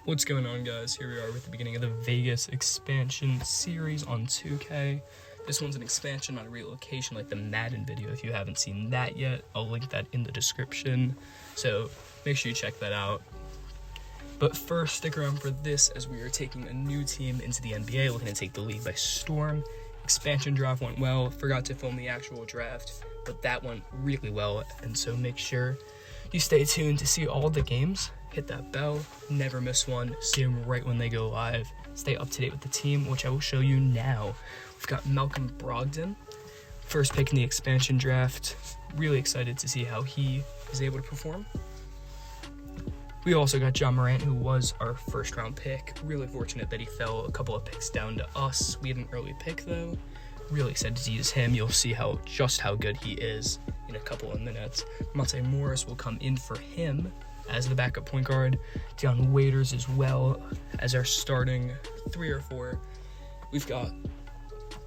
What's going on, guys? Here we are with the beginning of the Vegas expansion series on 2K. This one's an expansion, not a relocation like the Madden video. If you haven't seen that yet, I'll link that in the description. So make sure you check that out. But first, stick around for this as we are taking a new team into the NBA, looking to take the league by storm. Expansion draft went well. Forgot to film the actual draft, but that went really well. And so make sure you stay tuned to see all the games. Hit that bell, never miss one, see them right when they go live. Stay up to date with the team, which I will show you now. We've got Malcolm Brogdon, first pick in the expansion draft. Really excited to see how he is able to perform. We also got John Morant, who was our first round pick. Really fortunate that he fell a couple of picks down to us. We had an early pick though. Really excited to use him. You'll see just how good he is in a couple of minutes. Monte Morris will come in for him as the backup point guard. Dion Waiters as well as our starting 3 or 4. We've got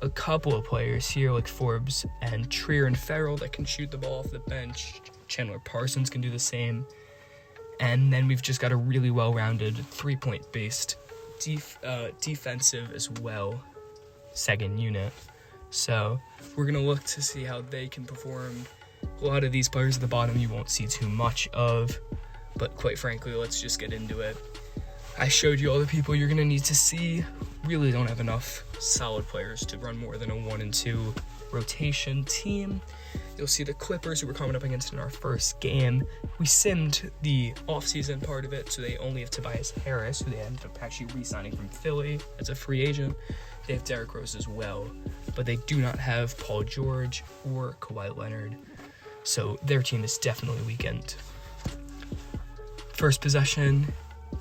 a couple of players here like Forbes and Trier and Farrell that can shoot the ball off the bench. Chandler Parsons can do the same. And then we've just got a really well-rounded 3-point based defensive as well second unit. So we're going to look to see how they can perform. A lot of these players at the bottom you won't see too much of, but quite frankly, let's just get into it. I showed you all the people you're going to need to see. Really don't have enough solid players to run more than a 1 and 2 rotation team. You'll see the Clippers, who we're coming up against in our first game. We simmed the offseason part of it, so they only have Tobias Harris, who they ended up actually re-signing from Philly as a free agent. They have Derrick Rose as well, but they do not have Paul George or Kawhi Leonard, so their team is definitely weakened. First possession,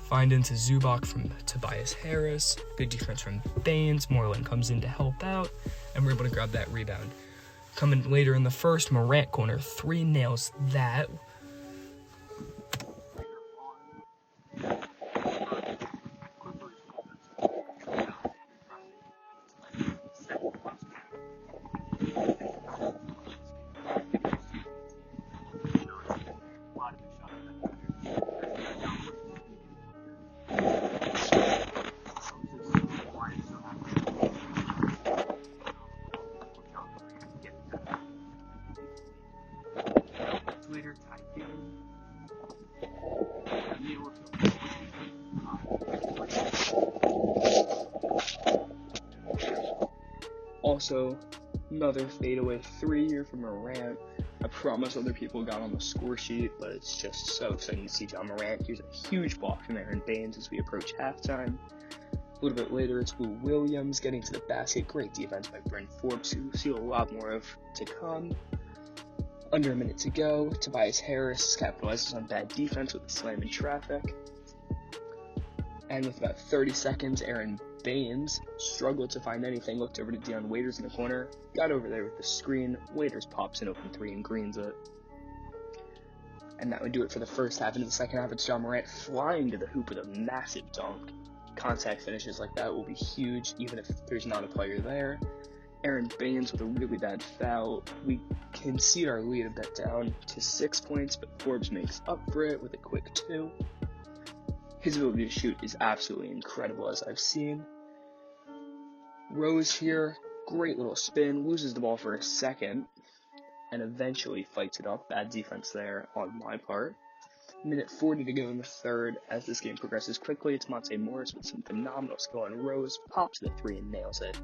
find into Zubac from Tobias Harris. Good defense from Baines. Moreland comes in to help out, and we're able to grab that rebound. Coming later in the first, Morant corner 3 nails that. Later tied game. Also, another fadeaway 3 here from Morant. I promise other people got on the score sheet, but it's just so exciting to see John Morant. Here's a huge block from Aaron Baines as we approach halftime. A little bit later, it's Lou Williams getting to the basket. Great defense by Bryn Forbes, who we'll see a lot more of to come. Under a minute to go, Tobias Harris capitalizes on bad defense with a slam in traffic. And with about 30 seconds, Aaron Baines struggled to find anything, looked over to Dion Waiters in the corner, got over there with the screen. Waiters pops an open 3 and greens it. And that would do it for the first half. Into the second half, it's John Morant flying to the hoop with a massive dunk. Contact finishes like that will be huge, even if there's not a player there. Aaron Baines with a really bad foul. We concede our lead a bit down to 6 points, but Forbes makes up for it with a quick 2. His ability to shoot is absolutely incredible, as I've seen. Rose here, great little spin, loses the ball for a second, and eventually fights it off. Bad defense there on my part. Minute 40 to go in the third. As this game progresses quickly, it's Monte Morris with some phenomenal skill on Rose, pops the 3 and nails it.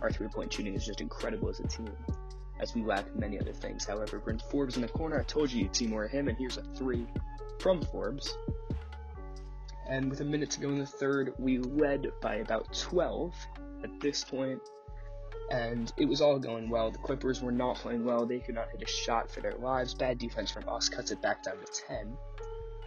Our 3-point shooting is just incredible as a team, as we lack many other things. However, Bryn Forbes in the corner, I told you you'd see more of him, and here's a 3 from Forbes. And with a minute to go in the third, we led by about 12 at this point, and it was all going well. The Clippers were not playing well. They could not hit a shot for their lives. Bad defense from us cuts it back down to 10,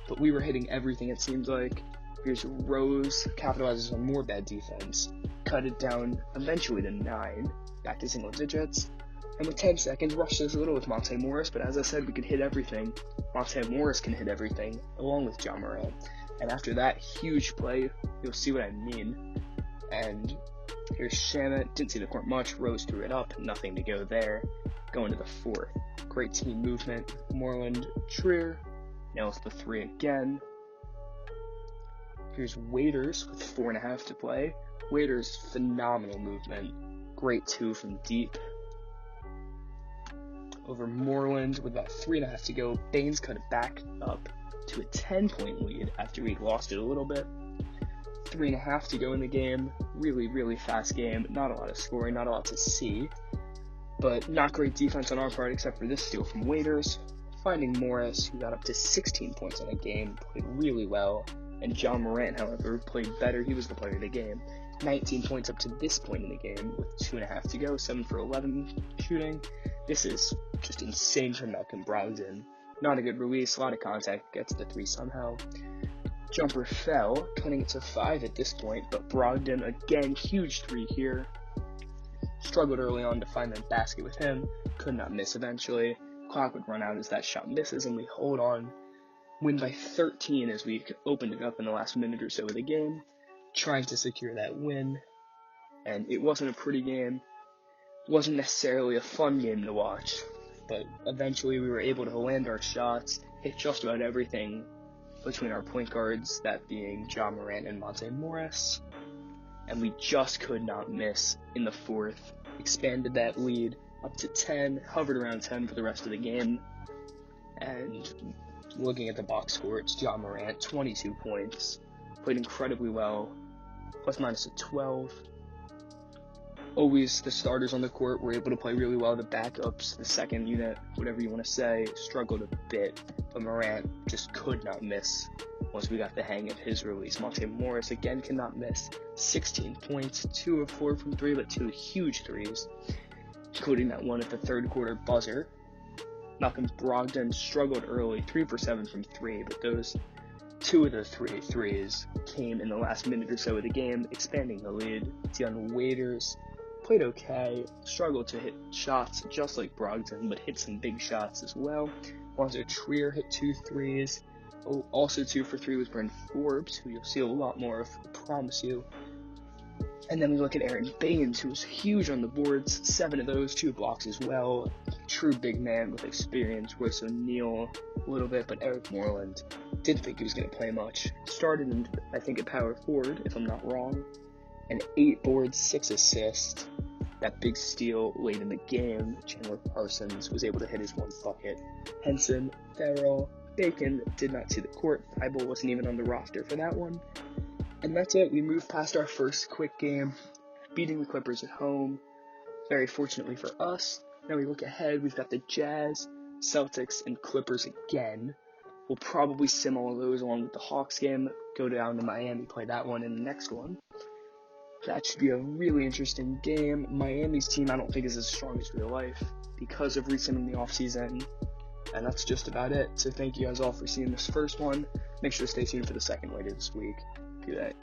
but we were hitting everything, it seemed like. Here's Rose, capitalizes on more bad defense, cut it down eventually to 9, back to single digits, and with 10 seconds, rushes a little with Monte Morris, but as I said, we could hit everything. Monte Morris can hit everything, along with John Morant, and after that huge play, you'll see what I mean. And here's Shamit, didn't see the court much, Rose threw it up, nothing to go there. Going to the fourth, great team movement, Moreland, Trier, nails the 3 again. Here's Waiters with 4.5 to play. Waiters, phenomenal movement. Great 2 from deep. Over Moreland with about 3.5 to go. Baines cut it back up to a 10-point lead after he'd lost it a little bit. 3.5 to go in the game. Really, really fast game. Not a lot of scoring, not a lot to see. But not great defense on our part except for this steal from Waiters. Finding Morris, who got up to 16 points in a game, played really well. And John Morant, however, played better. He was the player of the game. 19 points up to this point in the game with 2.5 to go. 7 for 11 shooting. This is just insane from Malcolm Brogdon. Not a good release, a lot of contact, gets the 3 somehow. Jumper fell, cutting it to 5 at this point, but Brogdon, again, huge 3 here. Struggled early on to find the basket with him, could not miss eventually. Clock would run out as that shot misses, and we hold on. Win by 13 as we opened it up in the last minute or so of the game, trying to secure that win. And it wasn't a pretty game. It wasn't necessarily a fun game to watch, but eventually we were able to land our shots, hit just about everything between our point guards, that being John Morant and Monte Morris, and we just could not miss in the fourth. Expanded that lead up to 10, hovered around 10 for the rest of the game, and looking at the box score, it's John Morant, 22 points, played incredibly well, plus minus a 12. Always the starters on the court were able to play really well. The backups, the second unit, whatever you want to say, struggled a bit. But Morant just could not miss once we got the hang of his release. Monte Morris again cannot miss. 16 points, 2 of 4 from 3, but 2 huge threes, including that one at the third quarter buzzer. Malcolm Brogdon struggled early, 3 for 7 from 3, but those 2 of the 3 threes came in the last minute or so of the game, expanding the lead. Deion Waiters played okay, struggled to hit shots just like Brogdon, but hit some big shots as well. Lonzo Trier hit 2 threes. Also 2 for 3 was Bryn Forbes, who you'll see a lot more of, I promise you. And then we look at Aaron Baines, who was huge on the boards, 7 of those, 2 blocks as well. True big man with experience. Royce O'Neal a little bit, but Eric Moreland didn't think he was going to play much. Started in, I think, at power forward, if I'm not wrong. And 8 boards, 6 assists. That big steal late in the game. Chandler Parsons was able to hit his 1 bucket. Henson, Farrell, Bacon did not see the court. Thibault wasn't even on the roster for that one. And that's it. We moved past our first quick game, beating the Clippers at home. Very fortunately for us. Now we look ahead. We've got the Jazz, Celtics, and Clippers again. We'll probably sim all of those along with the Hawks game. Go down to Miami, play that one in the next one. That should be a really interesting game. Miami's team I don't think is as strong as real life because of recent in the offseason. And that's just about it. So thank you guys all for seeing this first one. Make sure to stay tuned for the second later this week. Good night.